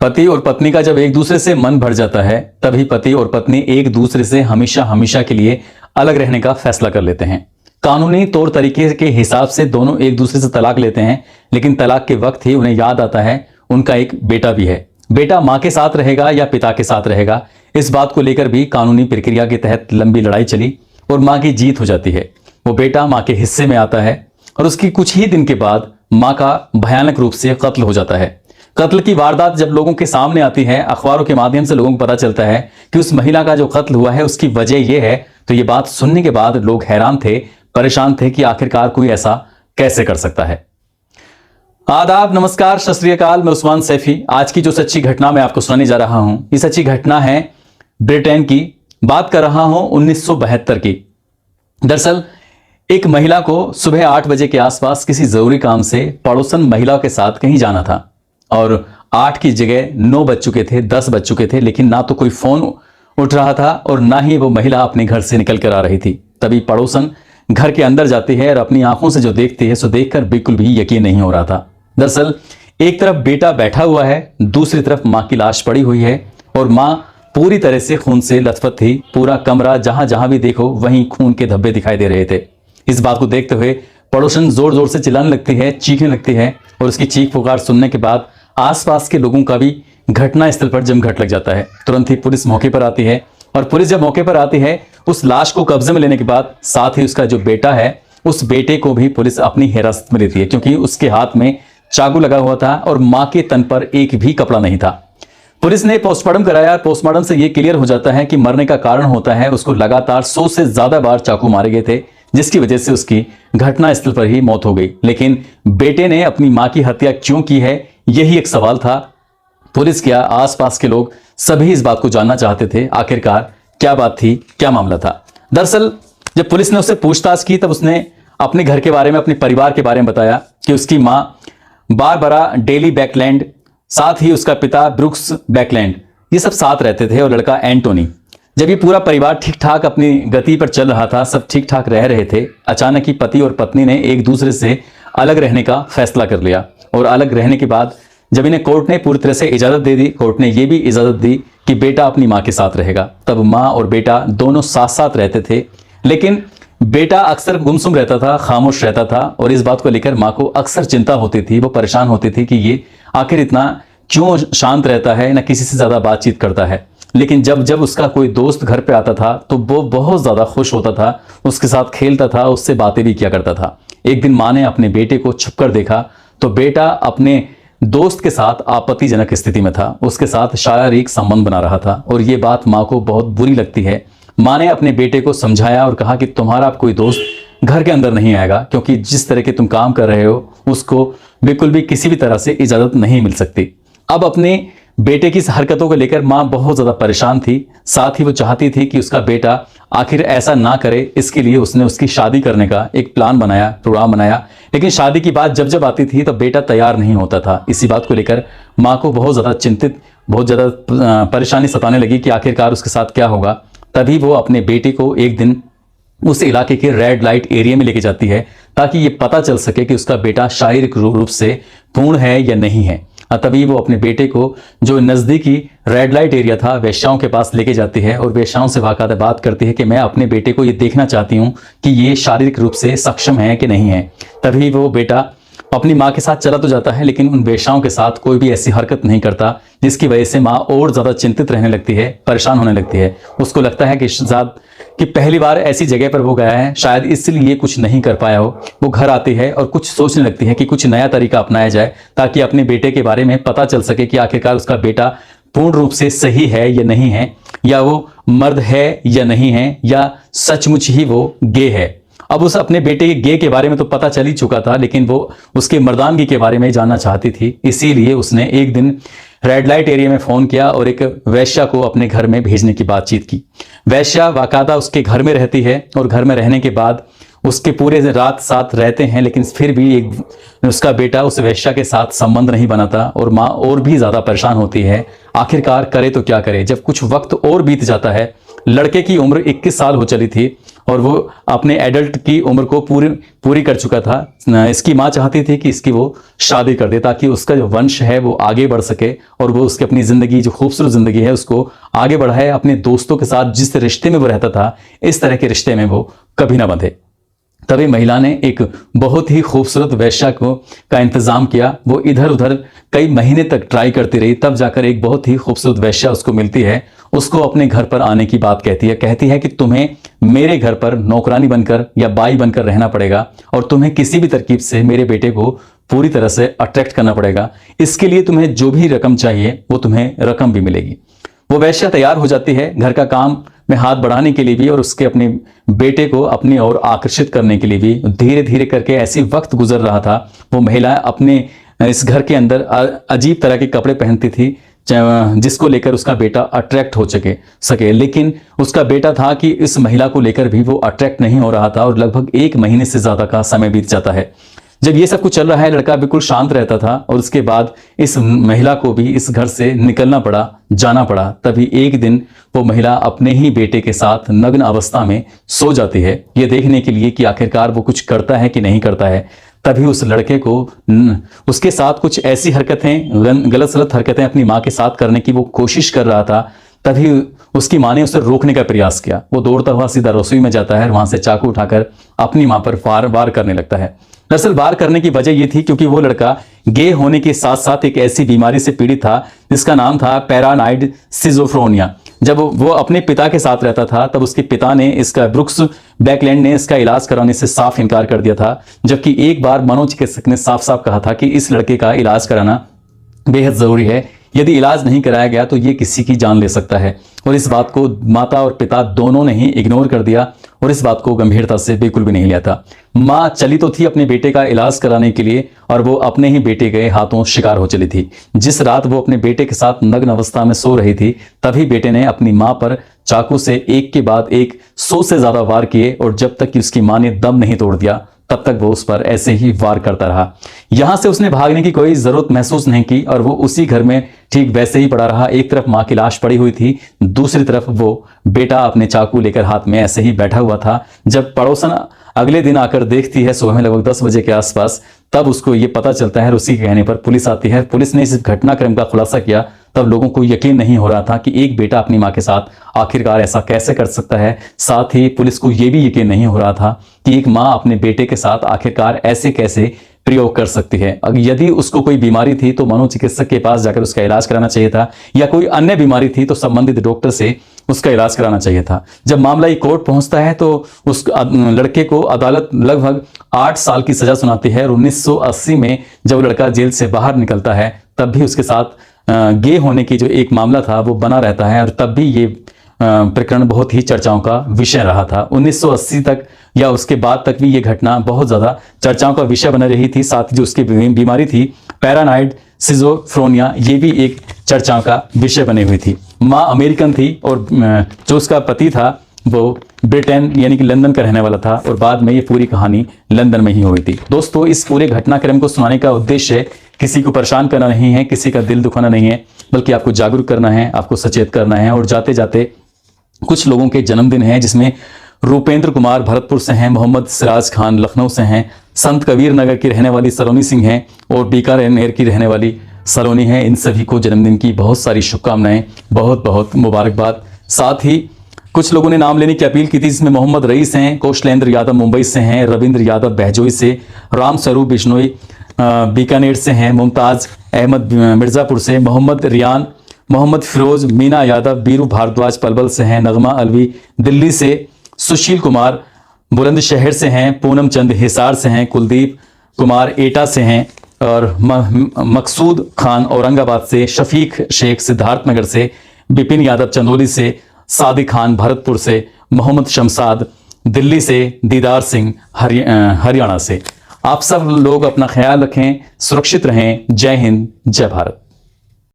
पति और पत्नी का जब एक दूसरे से मन भर जाता है तभी पति और पत्नी एक दूसरे से हमेशा हमेशा के लिए अलग रहने का फैसला कर लेते हैं। कानूनी तौर तरीके के हिसाब से दोनों एक दूसरे से तलाक लेते हैं, लेकिन तलाक के वक्त ही उन्हें याद आता है उनका एक बेटा भी है। बेटा मां के साथ रहेगा या पिता के साथ रहेगा, इस बात को लेकर भी कानूनी प्रक्रिया के तहत लंबी लड़ाई चली और मां की जीत हो जाती है। वो बेटा मां के हिस्से में आता है और उसकी कुछ ही दिन के बाद मां का भयानक रूप से कत्ल हो जाता है। कत्ल की वारदात जब लोगों के सामने आती है, अखबारों के माध्यम से लोगों को पता चलता है कि उस महिला का जो कत्ल हुआ है उसकी वजह यह है, तो ये बात सुनने के बाद लोग हैरान थे, परेशान थे कि आखिरकार कोई ऐसा कैसे कर सकता है। आदाब, नमस्कार, सत श्री अकाल। मैं उस्मान सैफी। आज की जो सच्ची घटना मैं आपको सुनाने जा रहा हूं, ये सच्ची घटना है ब्रिटेन की। बात कर रहा हूं 1972 की। दरअसल एक महिला को सुबह 8 बजे के आसपास किसी जरूरी काम से पड़ोसन महिला के साथ कहीं जाना था और 8 की जगह 9 बज चुके थे, 10 बज चुके थे, लेकिन ना तो कोई फोन उठ रहा था और ना ही वो महिला अपने घर से निकल कर आ रही थी। तभी पड़ोसन घर के अंदर जाती है और अपनी आंखों से जो देखती है सो देखकर बिल्कुल भी यकीन नहीं हो रहा था। दरअसल एक तरफ बेटा बैठा हुआ है, दूसरी तरफ मां की लाश पड़ी हुई है और मां पूरी तरह से खून से लथपथ थी। पूरा कमरा जहां जहां भी देखो वहीं खून के धब्बे दिखाई दे रहे थे। इस बात को देखते हुए पड़ोसन जोर जोर से चिल्लाने लगती है, चीखने लगती है और उसकी चीख पुकार सुनने के बाद आसपास के लोगों का भी घटना स्थल पर जमघट लग जाता है। तुरंत ही पुलिस मौके पर आती है और पुलिस जब मौके पर आती है उस लाश को कब्जे में लेने के बाद साथ ही उसका जो बेटा है उस बेटे को भी पुलिस अपनी हिरासत में लेती है, क्योंकि उसके हाथ में चाकू लगा हुआ था और मां के तन पर एक भी कपड़ा नहीं था। पुलिस ने पोस्टमार्टम कराया। पोस्टमार्टम से यह क्लियर हो जाता है कि मरने का कारण होता है उसको लगातार 100 से ज्यादा बार चाकू मारे गए थे, जिसकी वजह से उसकी घटना स्थल पर ही मौत हो गई। लेकिन बेटे ने अपनी मां की हत्या क्यों की है, यही एक सवाल था। पुलिस क्या आसपास के लोग सभी इस बात को जानना चाहते थे, आखिरकार क्या बात थी, क्या मामला था। दरअसल जब पुलिस ने उससे पूछताछ की तब उसने अपने घर के बारे में, अपने परिवार के बारे में बताया कि उसकी मां बारबरा डेली बैकलैंड, साथ ही उसका पिता ब्रुक्स बैकलैंड, ये सब साथ रहते थे और लड़का एंटोनी। जब ये पूरा परिवार ठीक ठाक अपनी गति पर चल रहा था, सब ठीक ठाक रह रहे थे, अचानक ही पति और पत्नी ने एक दूसरे से अलग रहने का फैसला कर लिया। और अलग रहने के बाद जब इन्हें कोर्ट ने पूरी तरह से इजाजत दे दी, कोर्ट ने यह भी इजाजत दी कि बेटा अपनी मां के साथ रहेगा, तब मां और बेटा दोनों साथ साथ रहते थे। लेकिन बेटा अक्सर गुमसुम रहता था, खामोश रहता था और इस बात को लेकर मां को अक्सर चिंता होती थी। वो परेशान होती थी कि ये आखिर इतना क्यों शांत रहता है, ना किसी से ज्यादा बातचीत करता है। लेकिन जब जब उसका कोई दोस्त घर पे आता था तो वो बहुत ज्यादा खुश होता था, उसके साथ खेलता था, उससे बातें भी किया करता था। एक दिन मां ने अपने बेटे को छुपकर देखा तो बेटा अपने दोस्त के साथ आपत्तिजनक स्थिति में था, उसके साथ शारीरिक संबंध बना रहा था और ये बात मां को बहुत बुरी लगती है। मां ने अपने बेटे को समझाया और कहा कि तुम्हारा कोई दोस्त घर के अंदर नहीं आएगा, क्योंकि जिस तरह के तुम काम कर रहे हो उसको बिल्कुल भी किसी भी तरह से इजाजत नहीं मिल सकती। अब अपने बेटे की इस हरकतों को लेकर मां बहुत ज्यादा परेशान थी। साथ ही वो चाहती थी कि उसका बेटा आखिर ऐसा ना करे, इसके लिए उसने उसकी शादी करने का एक प्लान बनाया, प्रोग्राम बनाया। लेकिन शादी की बात जब जब आती थी तो बेटा तैयार नहीं होता था। इसी बात को लेकर मां को बहुत ज्यादा चिंतित, बहुत ज्यादा परेशानी सताने लगी कि आखिरकार उसके साथ क्या होगा। तभी वो अपने बेटे को एक दिन उस इलाके के रेड लाइट एरिया में लेके जाती है ताकि ये पता चल सके कि उसका बेटा शारीरिक रूप से पूर्ण है या नहीं है। तभी वो अपने बेटे को जो नजदीकी रेड लाइट एरिया था वेश्याओं के पास लेके जाती है और वेश्याओं से बाकायदा बात करती है कि मैं अपने बेटे को ये देखना चाहती हूँ कि ये शारीरिक रूप से सक्षम है कि नहीं है। तभी वो बेटा अपनी मां के साथ चला तो जाता है, लेकिन उन वेश्याओं के साथ कोई भी ऐसी हरकत नहीं करता, जिसकी वजह से मां और ज्यादा चिंतित रहने लगती है, परेशान होने लगती है। उसको लगता है कि पहली बार ऐसी जगह पर वो गया है, शायद इसलिए कुछ नहीं कर पाया हो। वो घर आती है और कुछ सोचने लगती है कि कुछ नया तरीका अपनाया जाए ताकि अपने बेटे के बारे में पता चल सके कि आखिरकार उसका बेटा पूर्ण रूप से सही है या नहीं है, या वो मर्द है या नहीं है, या सचमुच ही वो गे है। अब उस अपने बेटे के गे के बारे में तो पता चल ही चुका था, लेकिन वो उसके मर्दानगी के बारे में जानना चाहती थी। इसीलिए उसने एक दिन रेड लाइट एरिया में फोन किया और एक वैश्या को अपने घर में भेजने की बातचीत की। वैश्या बाकायदा उसके घर में रहती है और घर में रहने के बाद उसके पूरे रात साथ रहते हैं, लेकिन फिर भी उसका बेटा उस वैश्या के साथ संबंध नहीं बनाता और माँ और भी ज्यादा परेशान होती है। आखिरकार करे तो क्या करे। जब कुछ वक्त और बीत जाता है, लड़के की उम्र 21 साल हो चली थी और वो अपने एडल्ट की उम्र को पूरी कर चुका था। इसकी माँ चाहती थी कि इसकी वो शादी कर दे ताकि उसका जो वंश है वो आगे बढ़ सके और वो उसकी अपनी ज़िंदगी, जो खूबसूरत ज़िंदगी है, उसको आगे बढ़ाए। अपने दोस्तों के साथ जिस रिश्ते में वो रहता था, इस तरह के रिश्ते में वो कभी ना बंधे। तभी महिला ने एक बहुत ही खूबसूरत वेश्या का इंतजाम किया। वो इधर उधर कई महीने तक ट्राई करती रही, तब जाकर एक बहुत ही खूबसूरत वेश्या उसको मिलती है। उसको अपने घर पर आने की बात कहती है कि तुम्हें मेरे घर पर नौकरानी बनकर या बाई बनकर रहना पड़ेगा और तुम्हें किसी भी तरकीब से मेरे बेटे को पूरी तरह से अट्रैक्ट करना पड़ेगा। इसके लिए तुम्हें जो भी रकम चाहिए वो तुम्हें रकम भी मिलेगी। वो वेश्या तैयार हो जाती है घर का काम में हाथ बढ़ाने के लिए भी और उसके अपने बेटे को अपनी ओर आकर्षित करने के लिए भी। धीरे धीरे करके ऐसी वक्त गुजर रहा था, वो महिला अपने इस घर के अंदर अजीब तरह के कपड़े पहनती थी जिसको लेकर उसका बेटा अट्रैक्ट हो सके। लेकिन उसका बेटा था कि इस महिला को लेकर भी वो अट्रैक्ट नहीं हो रहा था और लगभग 1 महीने से ज्यादा का समय बीत जाता है। जब ये सब कुछ चल रहा है, लड़का बिल्कुल शांत रहता था और उसके बाद इस महिला को भी इस घर से निकलना पड़ा, जाना पड़ा। तभी एक दिन वो महिला अपने ही बेटे के साथ नग्न अवस्था में सो जाती है, ये देखने के लिए कि आखिरकार वो कुछ करता है कि नहीं करता है। तभी उस लड़के को उसके साथ कुछ ऐसी हरकतें, गलत सलत हरकतें अपनी माँ के साथ करने की वो कोशिश कर रहा था। तभी उसकी माँ ने उसे रोकने का प्रयास किया। वो दौड़ता हुआ सीधा रसोई में जाता है और वहां से चाकू उठाकर अपनी माँ पर वार करने लगता है। दरअसल वार करने की वजह यह थी क्योंकि वो लड़का गे होने के साथ साथ एक ऐसी बीमारी से पीड़ित था जिसका नाम था पैरानाइड सिजोफ्रेनिया। जब वो अपने पिता के साथ रहता था तब उसके पिता ने इसका ब्रुक्स बैकलैंड ने इसका इलाज कराने से साफ इनकार कर दिया था, जबकि एक बार मनोचिकित्सक ने साफ साफ कहा था कि इस लड़के का इलाज कराना बेहद जरूरी है, यदि इलाज नहीं कराया गया तो ये किसी की जान ले सकता है। और इस बात को माता और पिता दोनों ने ही इग्नोर कर दिया और इस बात को गंभीरता से बिल्कुल भी नहीं लिया था। माँ चली तो थी अपने बेटे का इलाज कराने के लिए और वो अपने ही बेटे के हाथों शिकार हो चली थी। जिस रात वो अपने बेटे के साथ नग्न अवस्था में सो रही थी, तभी बेटे ने अपनी माँ पर चाकू से एक के बाद एक 100 से ज्यादा वार किए और जब तक कि उसकी माँ ने दम नहीं तोड़ दिया तब तक वो उस पर ऐसे ही वार करता रहा। यहां से उसने भागने की कोई जरूरत महसूस नहीं की और वो उसी घर में ठीक वैसे ही पड़ा रहा। एक तरफ मां की लाश पड़ी हुई थी, दूसरी तरफ वो बेटा अपने चाकू लेकर हाथ में ऐसे ही बैठा हुआ था। जब पड़ोसन अगले दिन आकर देखती है सुबह में लगभग 10 बजे के आसपास, तब उसको ये पता चलता है और उसी के कहने पर पुलिस आती है। पुलिस ने इस घटनाक्रम का खुलासा किया। तब लोगों को यकीन नहीं हो रहा था कि एक बेटा अपनी मां के साथ आखिरकार ऐसा कैसे कर सकता है। साथ ही पुलिस को यह भी यकीन नहीं हो रहा था कि एक मां अपने बेटे के साथ आखिरकार ऐसे कैसे प्रयोग कर सकती है। अगर यदि उसको कोई बीमारी थी तो मनोचिकित्सक के पास जाकर उसका इलाज कराना चाहिए था, या कोई अन्य बीमारी थी तो संबंधित डॉक्टर से उसका इलाज कराना चाहिए था। जब मामला कोर्ट पहुंचता है तो उस लड़के को अदालत लगभग 8 साल की सजा सुनाती है और 1980 में जब लड़का जेल से बाहर निकलता है तब भी उसके साथ गे होने की जो एक मामला था वो बना रहता है और तब भी ये प्रकरण बहुत ही चर्चाओं का विषय रहा था। 1980 तक या उसके बाद तक भी ये घटना बहुत ज्यादा चर्चाओं का विषय बना रही थी। साथ ही जो उसकी बीमारी थी पैरानाइड सिजोफ्रेनिया, ये भी एक चर्चाओं का विषय बनी हुई थी। माँ अमेरिकन थी और जो उसका पति था वो ब्रिटेन यानी कि लंदन का रहने वाला था और बाद में ये पूरी कहानी लंदन में ही हुई थी। दोस्तों, इस पूरे घटनाक्रम को सुनाने का उद्देश्य किसी को परेशान करना नहीं है, किसी का दिल दुखाना नहीं है, बल्कि आपको जागरूक करना है, आपको सचेत करना है। और जाते जाते कुछ लोगों के जन्मदिन हैं जिसमें रूपेंद्र कुमार भरतपुर से हैं, मोहम्मद सिराज खान लखनऊ से हैं, संत कबीर नगर की रहने वाली सलोनी सिंह हैं और बीकानेर की रहने वाली सलोनी है। इन सभी को जन्मदिन की बहुत सारी शुभकामनाएं, बहुत बहुत मुबारकबाद। साथ ही कुछ लोगों ने नाम लेने की अपील की थी, जिसमें मोहम्मद रईस हैं, कौशलेंद्र यादव मुंबई से हैं, रविंद्र यादव बहजोई से, राम स्वरूप बिश्नोई बीकानेर से हैं, मुमताज अहमद मिर्ज़ापुर से, मोहम्मद रियान, मोहम्मद फिरोज, मीना यादव, बीरू भारद्वाज पलवल से हैं, नगमा अलवी दिल्ली से, सुशील कुमार बुलंदशहर से हैं, पूनम चंद हिसार से हैं, कुलदीप कुमार एटा से हैं और मकसूद खान औरंगाबाद से, शफीक शेख सिद्धार्थनगर से, बिपिन यादव चंदौली से, सादिक खान भरतपुर से, मोहम्मद शमसाद दिल्ली से, दीदार सिंह हरियाणा से। आप सब लोग अपना ख्याल रखें, सुरक्षित रहें। जय हिंद, जय भारत।